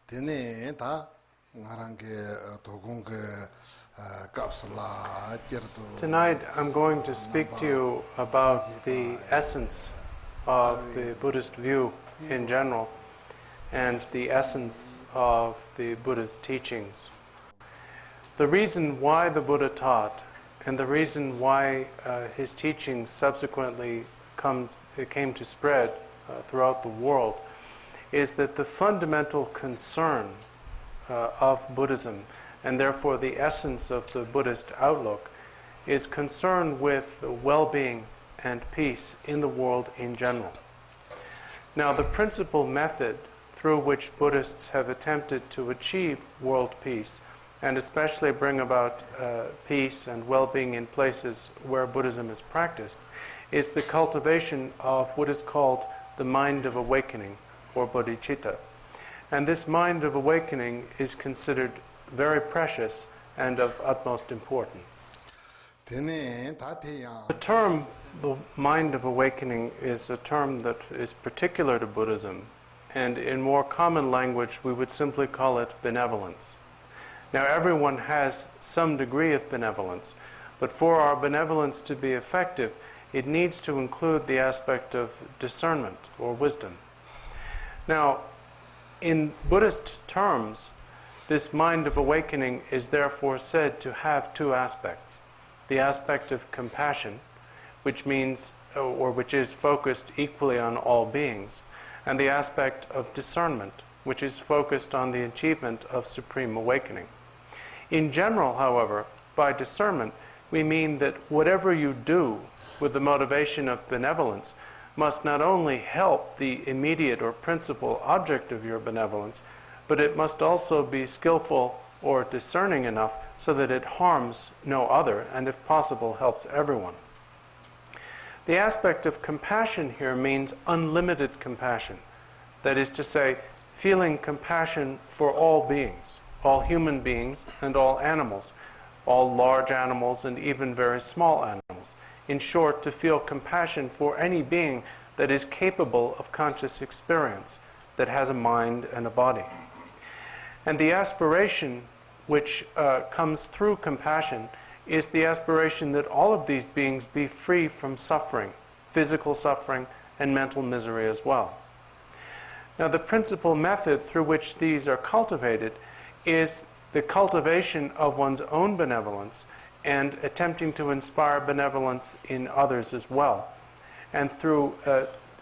Tene ta ngarange togung kapsala jerto. Tonight I'm going to speak to you about the essence of the Buddhist view in general and the essence of the Buddha's teachings. The reason why the Buddha taught and the reason why his teachings subsequently came to spread throughout the world is that the fundamental concern of Buddhism, and therefore the essence of the Buddhist outlook, is concerned with well-being and peace in the world in general. Now, the principal method through which Buddhists have attempted to achieve world peace, and especially bring about peace and well-being in places where Buddhism is practiced, is the cultivation of what is called the mind of awakening, or bodhicitta. And this mind of awakening is considered very precious and of utmost importance. The term the mind of awakening is a term that is particular to Buddhism, and in more common language we would simply call it benevolence. Now, everyone has some degree of benevolence, but for our benevolence to be effective, it needs to include the aspect of discernment or wisdom. Now, in Buddhist terms, this mind of awakening is therefore said to have two aspects. The aspect of compassion, which means, or which is focused equally on all beings, and the aspect of discernment, which is focused on the achievement of supreme awakening. In general, however, by discernment, we mean that whatever you do with the motivation of benevolence must not only help the immediate or principal object of your benevolence, but it must also be skillful or discerning enough so that it harms no other, and if possible, helps everyone. The aspect of compassion here means unlimited compassion. That is to say, feeling compassion for all beings, all human beings and all animals, all large animals and even very small animals. In short, to feel compassion for any being that is capable of conscious experience, that has a mind and a body. And the aspiration which comes through compassion is the aspiration that all of these beings be free from suffering, physical suffering and mental misery as well. Now, the principal method through which these are cultivated is the cultivation of one's own benevolence and attempting to inspire benevolence in others as well. And through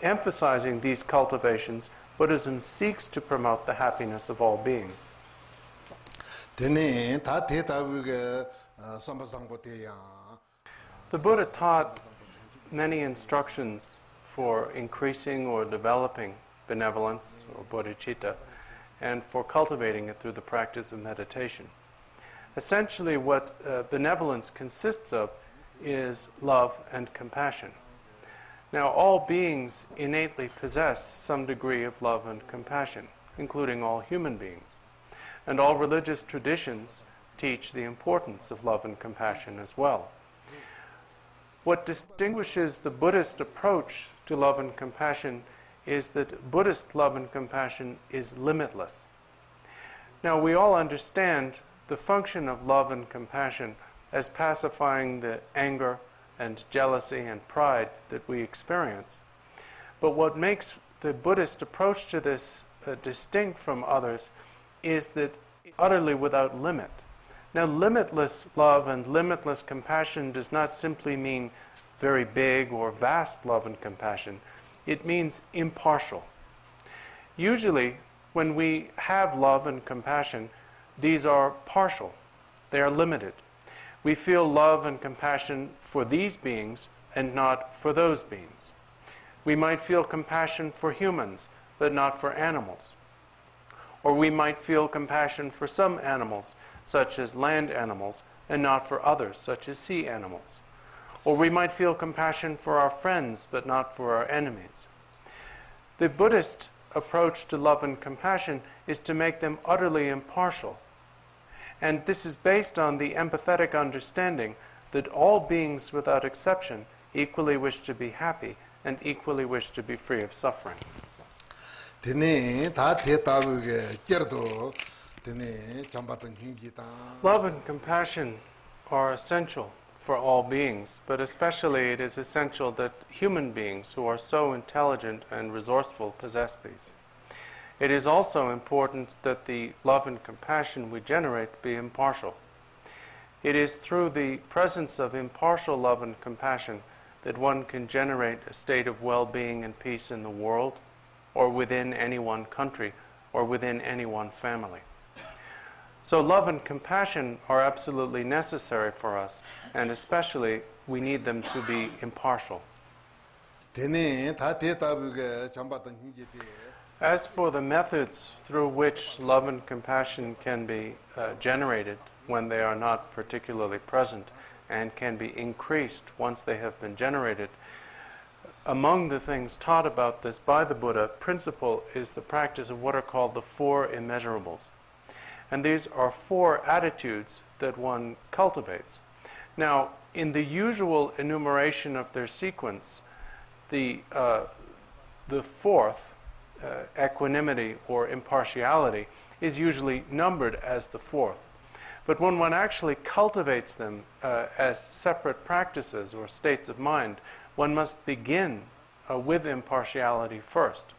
emphasizing these cultivations, Buddhism seeks to promote the happiness of all beings. The Buddha taught many instructions for increasing or developing benevolence, or bodhicitta, and for cultivating it through the practice of meditation. Essentially, what benevolence consists of is love and compassion. Now, all beings innately possess some degree of love and compassion, including all human beings. And all religious traditions teach the importance of love and compassion as well. What distinguishes the Buddhist approach to love and compassion is that Buddhist love and compassion is limitless. Now, we all understand the function of love and compassion as pacifying the anger and jealousy and pride that we experience. But what makes the Buddhist approach to this distinct from others is that it's utterly without limit. Now, limitless love and limitless compassion does not simply mean very big or vast love and compassion. It means impartial. Usually, when we have love and compassion, these are partial. They are limited. We feel love and compassion for these beings and not for those beings. We might feel compassion for humans, but not for animals. Or we might feel compassion for some animals, such as land animals, and not for others, such as sea animals. Or we might feel compassion for our friends, but not for our enemies. The Buddhist approach to love and compassion is to make them utterly impartial. And this is based on the empathetic understanding that all beings without exception equally wish to be happy and equally wish to be free of suffering. Tene ta te tabu ge gerdo tene chambatan hingi ta. Love and compassion are essential for all beings, but especially it is essential that human beings who are so intelligent and resourceful possess these. It is also important that the love and compassion we generate be impartial. It is through the presence of impartial love and compassion that one can generate a state of well-being and peace in the world, or within any one country, or within any one family. So love and compassion are absolutely necessary for us, and especially we need them to be impartial. Tene ta te tabu ge chambatan hingi te. As for the methods through which love and compassion can be generated when they are not particularly present, and can be increased once they have been generated, among the things taught about this by the Buddha, principle is the practice of what are called the 4 Immeasurables. And these are 4 attitudes that one cultivates. Now, in the usual enumeration of their sequence, the 4th, equanimity or impartiality, is usually numbered as the 4th. But when one actually cultivates them as separate practices or states of mind, one must begin with impartiality first.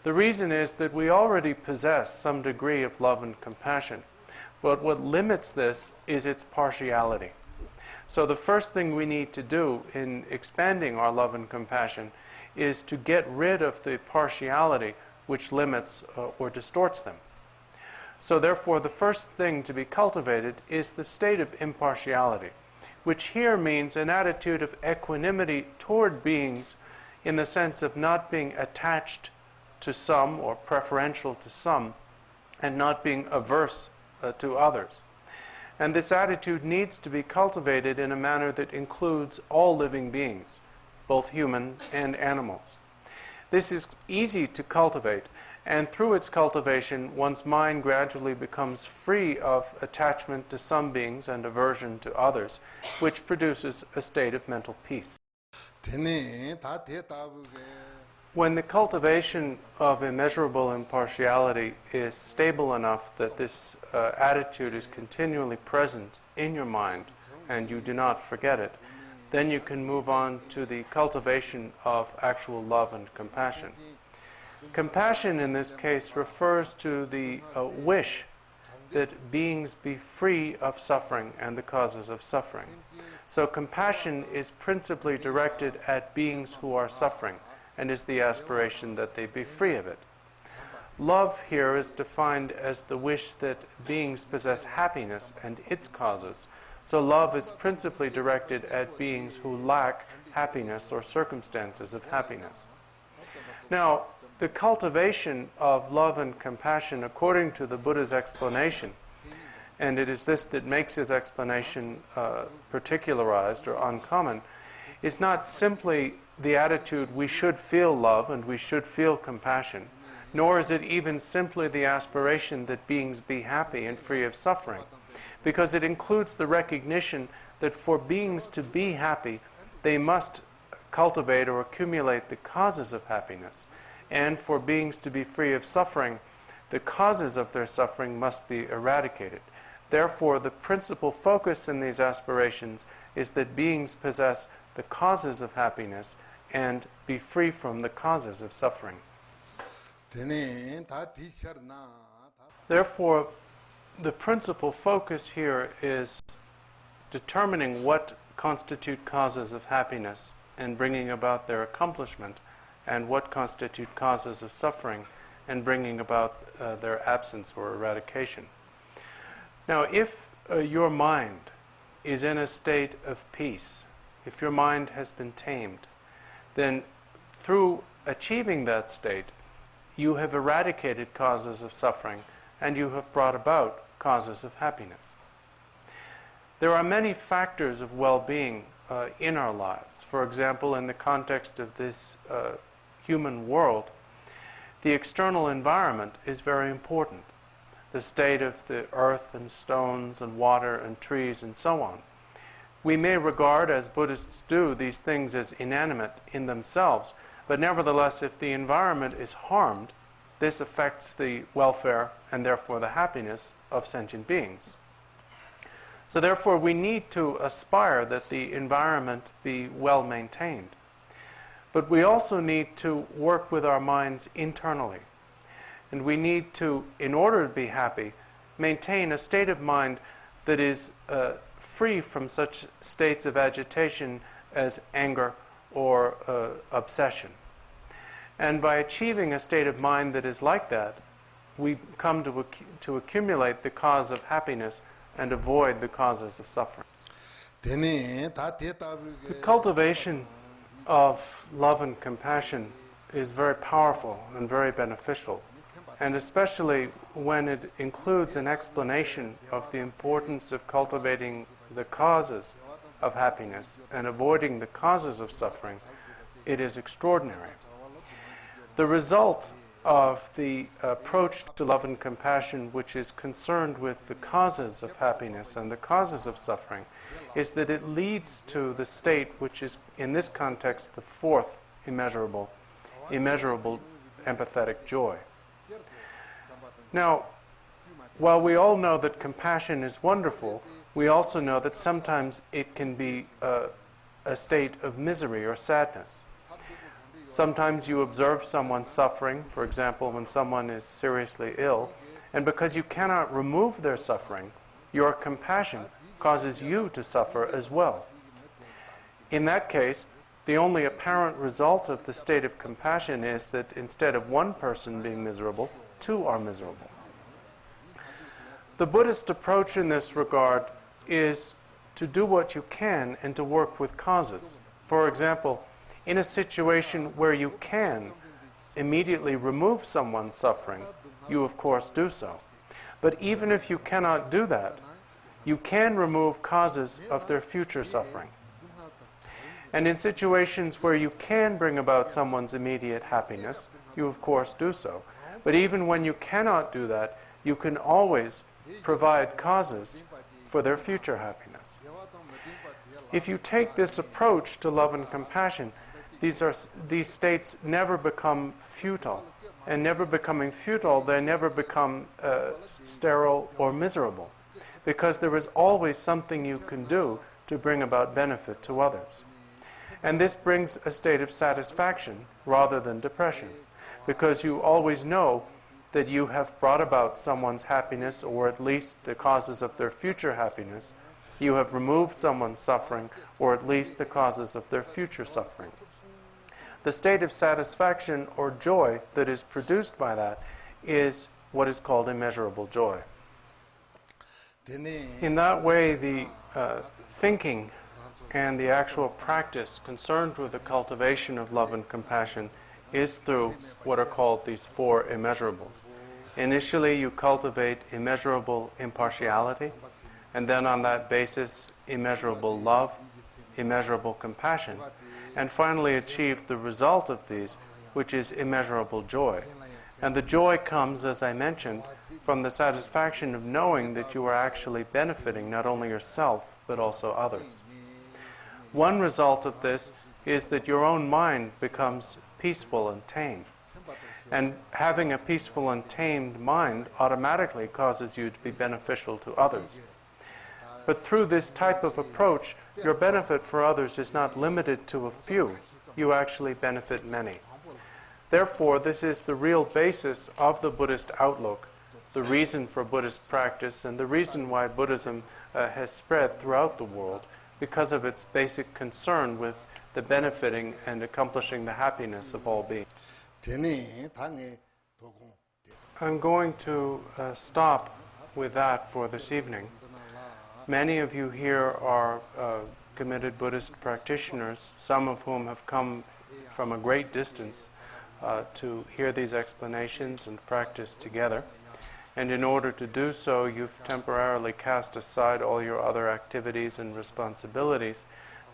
The reason is that we already possess some degree of love and compassion, but what limits this is its partiality. So the first thing we need to do in expanding our love and compassion is to get rid of the partiality which limits or distorts them. So therefore the first thing to be cultivated is the state of impartiality, which here means an attitude of equanimity toward beings in the sense of not being attached to some or preferential to some, and not being averse to others. And this attitude needs to be cultivated in a manner that includes all living beings, both human and animals. This is easy to cultivate, and through its cultivation, one's mind gradually becomes free of attachment to some beings and aversion to others, which produces a state of mental peace. When the cultivation of immeasurable impartiality is stable enough that this attitude is continually present in your mind and you do not forget it, then you can move on to the cultivation of actual love and compassion. Compassion in this case refers to the wish that beings be free of suffering and the causes of suffering. So compassion is principally directed at beings who are suffering, and is the aspiration that they be free of it. Love here is defined as the wish that beings possess happiness and its causes. So love is principally directed at beings who lack happiness or circumstances of happiness. Now, the cultivation of love and compassion, according to the Buddha's explanation, and it is this that makes his explanation particularized or uncommon, is not simply the attitude we should feel love and we should feel compassion, nor is it even simply the aspiration that beings be happy and free of suffering, because it includes the recognition that for beings to be happy, they must cultivate or accumulate the causes of happiness, and for beings to be free of suffering, the causes of their suffering must be eradicated. Therefore, the principal focus in these aspirations is that beings possess the causes of happiness and be free from the causes of suffering. Therefore, the principal focus here is determining what constitute causes of happiness and bringing about their accomplishment, and what constitute causes of suffering and bringing about their absence or eradication. Now, if your mind is in a state of peace, if your mind has been tamed, then through achieving that state, you have eradicated causes of suffering and you have brought about causes of happiness. There are many factors of well-being in our lives. For example, in the context of this human world, the external environment is very important. The state of the earth and stones and water and trees and so on. We may regard, as Buddhists do, these things as inanimate in themselves, but nevertheless, if the environment is harmed, this affects the welfare and therefore the happiness of sentient beings. So therefore we need to aspire that the environment be well maintained. But we also need to work with our minds internally. And we need to, in order to be happy, maintain a state of mind that is free from such states of agitation as anger or obsession. And by achieving a state of mind that is like that, we come to accumulate the cause of happiness and avoid the causes of suffering. The cultivation of love and compassion is very powerful and very beneficial, and especially when it includes an explanation of the importance of cultivating the causes of happiness and avoiding the causes of suffering, it is extraordinary. The result of the approach to love and compassion, which is concerned with the causes of happiness and the causes of suffering, is that it leads to the state which is, in this context, the fourth immeasurable empathetic joy. Now, while we all know that compassion is wonderful, we also know that sometimes it can be a state of misery or sadness. Sometimes you observe someone suffering, for example, when someone is seriously ill, and because you cannot remove their suffering, your compassion causes you to suffer as well. In that case, the only apparent result of the state of compassion is that instead of one person being miserable, two are miserable. The Buddhist approach in this regard is to do what you can and to work with causes. For example, in a situation where you can immediately remove someone's suffering, you of course do so. But even if you cannot do that, you can remove causes of their future suffering. And in situations where you can bring about someone's immediate happiness, you of course do so. But even when you cannot do that, you can always provide causes for their future happiness. If you take this approach to love and compassion, these states never become futile. And never becoming futile, they never become sterile or miserable. Because there is always something you can do to bring about benefit to others. And this brings a state of satisfaction rather than depression. Because you always know that you have brought about someone's happiness, or at least the causes of their future happiness. You have removed someone's suffering, or at least the causes of their future suffering. The state of satisfaction or joy that is produced by that is what is called immeasurable joy. In that way, the thinking and the actual practice concerned with the cultivation of love and compassion is through what are called these four immeasurables. Initially, you cultivate immeasurable impartiality, and then on that basis, immeasurable love, immeasurable compassion, and finally achieve the result of these, which is immeasurable joy. And the joy comes, as I mentioned, from the satisfaction of knowing that you are actually benefiting not only yourself, but also others. One result of this is that your own mind becomes peaceful and tame. And having a peaceful and tamed mind automatically causes you to be beneficial to others. But through this type of approach, your benefit for others is not limited to a few. You actually benefit many. Therefore, this is the real basis of the Buddhist outlook, the reason for Buddhist practice, and the reason why Buddhism has spread throughout the world, because of its basic concern with the benefiting and accomplishing the happiness of all beings. I'm going to stop with that for this evening. Many of you here are committed Buddhist practitioners, some of whom have come from a great distance to hear these explanations and practice together. And in order to do so, you've temporarily cast aside all your other activities and responsibilities,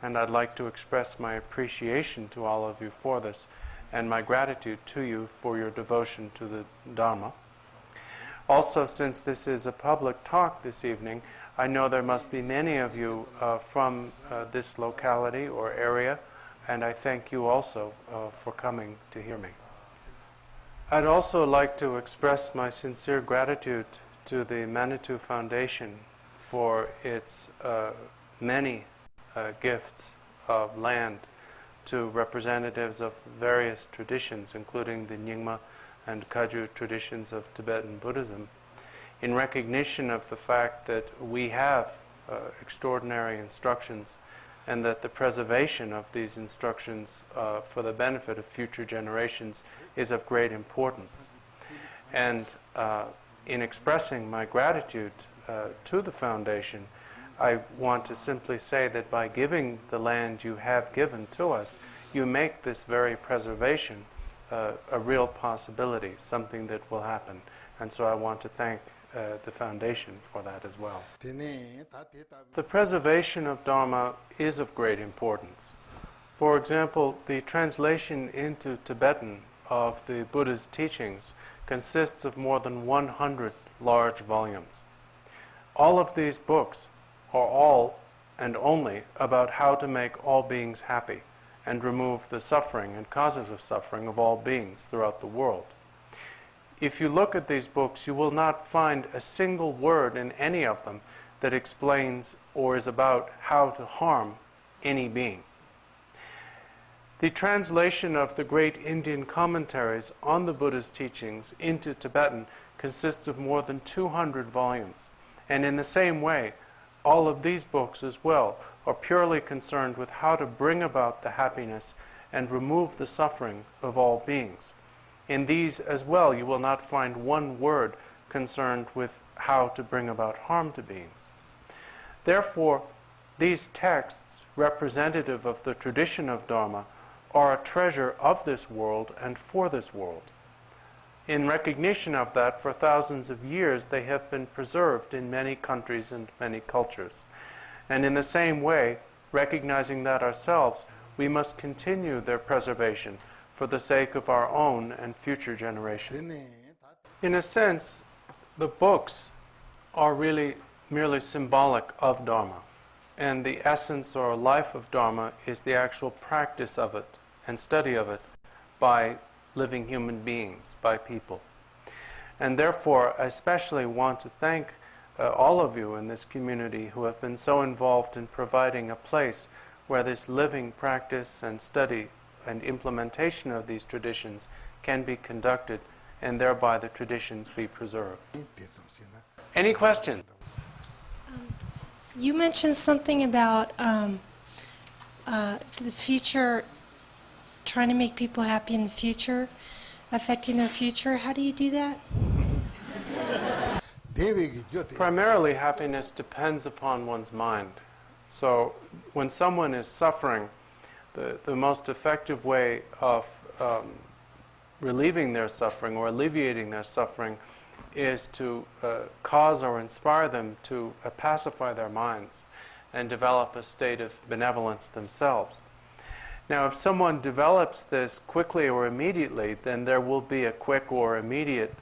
and I'd like to express my appreciation to all of you for this, and my gratitude to you for your devotion to the Dharma. Also, since this is a public talk this evening, I know there must be many of you from this locality or area, and I thank you also for coming to hear me. I'd also like to express my sincere gratitude to the Manitou Foundation for its many gifts of land to representatives of various traditions, including the Nyingma and Kagyu traditions of Tibetan Buddhism, in recognition of the fact that we have extraordinary instructions and that the preservation of these instructions for the benefit of future generations is of great importance. And in expressing my gratitude to the Foundation, I want to simply say that by giving the land you have given to us, you make this very preservation a real possibility, something that will happen. And so I want to thank the Foundation for that as well. The preservation of Dharma is of great importance. For example, the translation into Tibetan of the Buddha's teachings consists of more than 100 large volumes. All of these books are all and only about how to make all beings happy and remove the suffering and causes of suffering of all beings throughout the world. If you look at these books, you will not find a single word in any of them that explains or is about how to harm any being. The translation of the great Indian commentaries on the Buddha's teachings into Tibetan consists of more than 200 volumes. And in the same way, all of these books as well are purely concerned with how to bring about the happiness and remove the suffering of all beings. In these as well, you will not find one word concerned with how to bring about harm to beings. Therefore, these texts, representative of the tradition of Dharma, are a treasure of this world and for this world. In recognition of that, for thousands of years, they have been preserved in many countries and many cultures. And in the same way, recognizing that ourselves, we must continue their preservation for the sake of our own and future generations. In a sense, the books are really merely symbolic of Dharma, and the essence or life of Dharma is the actual practice of it and study of it by living human beings, by people. And therefore, I especially want to thank all of you in this community who have been so involved in providing a place where this living practice and study and implementation of these traditions can be conducted, and thereby the traditions be preserved. Any questions? You mentioned something about the future, trying to make people happy in the future, affecting their future. How do you do that? Primarily, happiness depends upon one's mind. So when someone is suffering, the most effective way of relieving their suffering or alleviating their suffering is to cause or inspire them to pacify their minds and develop a state of benevolence themselves. Now, if someone develops this quickly or immediately, then there will be a quick or immediate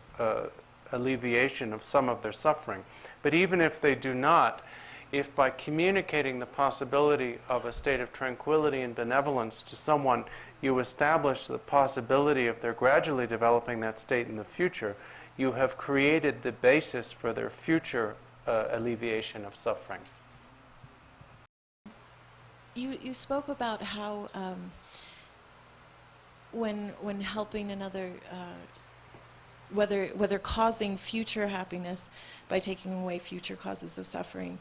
alleviation of some of their suffering. But even if they do not, if by communicating the possibility of a state of tranquility and benevolence to someone, you establish the possibility of their gradually developing that state in the future, you have created the basis for their future alleviation of suffering. You spoke about how when helping another, whether causing future happiness by taking away future causes of suffering,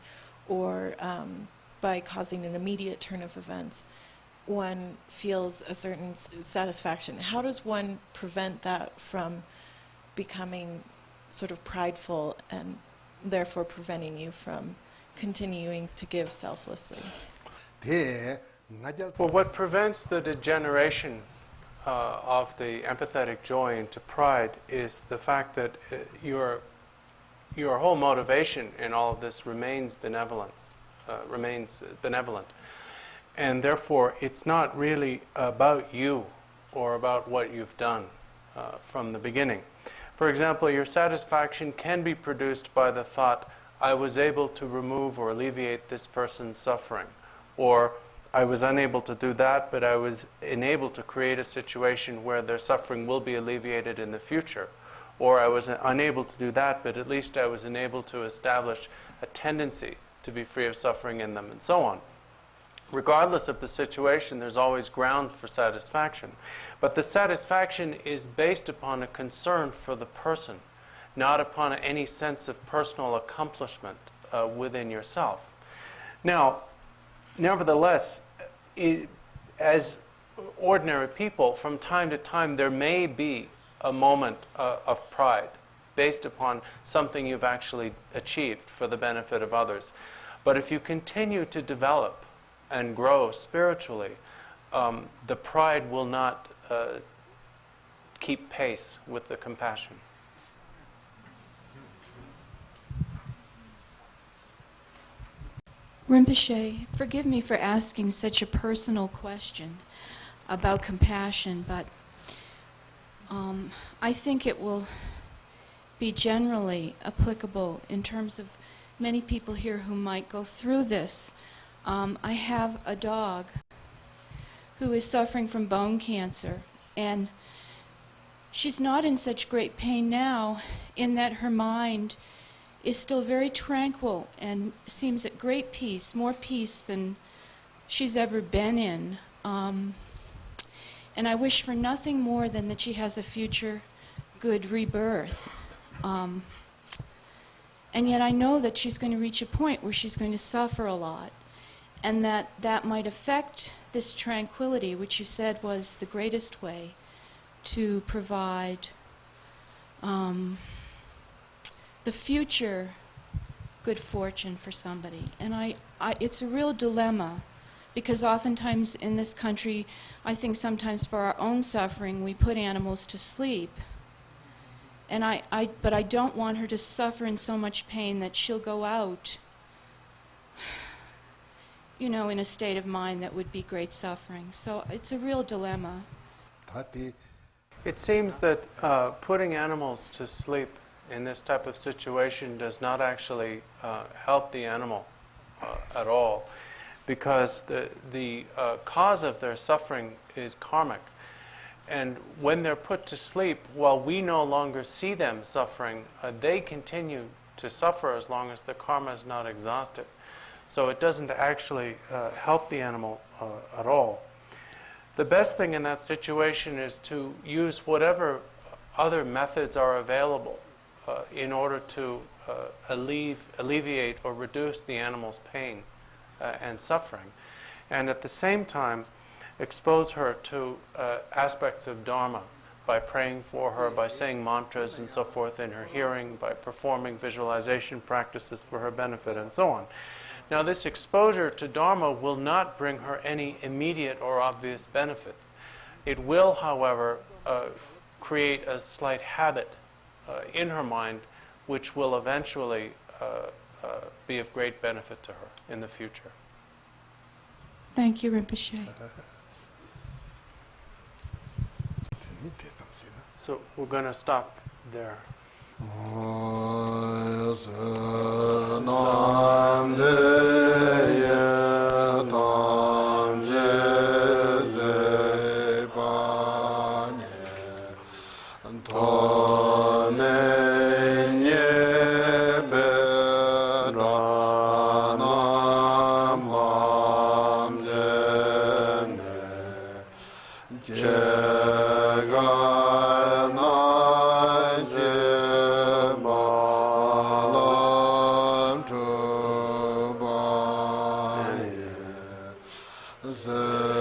or by causing an immediate turn of events, one feels a certain satisfaction. How does one prevent that from becoming sort of prideful and therefore preventing you from continuing to give selflessly? Well, what prevents the degeneration of the empathetic joy into pride is the fact that your whole motivation in all of this remains benevolent. And therefore, it's not really about you or about what you've done from the beginning. For example, your satisfaction can be produced by the thought, I was able to remove or alleviate this person's suffering, or I was unable to do that, but I was enabled to create a situation where their suffering will be alleviated in the future. Or I was unable to do that, but at least I was enabled to establish a tendency to be free of suffering in them, and so on. Regardless of the situation, there's always ground for satisfaction. But the satisfaction is based upon a concern for the person, not upon any sense of personal accomplishment within yourself. Now, nevertheless, as ordinary people, from time to time, there may be a moment of pride based upon something you've actually achieved for the benefit of others. But if you continue to develop and grow spiritually, the pride will not keep pace with the compassion. Rinpoche, forgive me for asking such a personal question about compassion, but I think it will be generally applicable in terms of many people here who might go through this. I have a dog who is suffering from bone cancer, and she's not in such great pain now in that her mind is still very tranquil and seems at great peace, more peace than she's ever been in. And I wish for nothing more than that she has a future good rebirth. And yet I know that she's going to reach a point where she's going to suffer a lot, and that might affect this tranquility, which you said was the greatest way to provide the future good fortune for somebody. And it's a real dilemma, because oftentimes in this country, I think sometimes for our own suffering, we put animals to sleep. And but I don't want her to suffer in so much pain that she'll go out, in a state of mind that would be great suffering. So it's a real dilemma. It seems that putting animals to sleep in this type of situation does not actually help the animal at all, because the cause of their suffering is karmic. And when they're put to sleep, while we no longer see them suffering, they continue to suffer as long as the karma is not exhausted. So it doesn't actually help the animal at all. The best thing in that situation is to use whatever other methods are available in order to alleviate or reduce the animal's pain and suffering. And at the same time, expose her to aspects of Dharma by praying for her, by saying mantras and so forth in her hearing, by performing visualization practices for her benefit, and so on. Now, this exposure to Dharma will not bring her any immediate or obvious benefit. It will, however, create a slight habit in her mind, which will eventually be of great benefit to her in the future. Thank you, Rinpoche. So we're going to stop there. The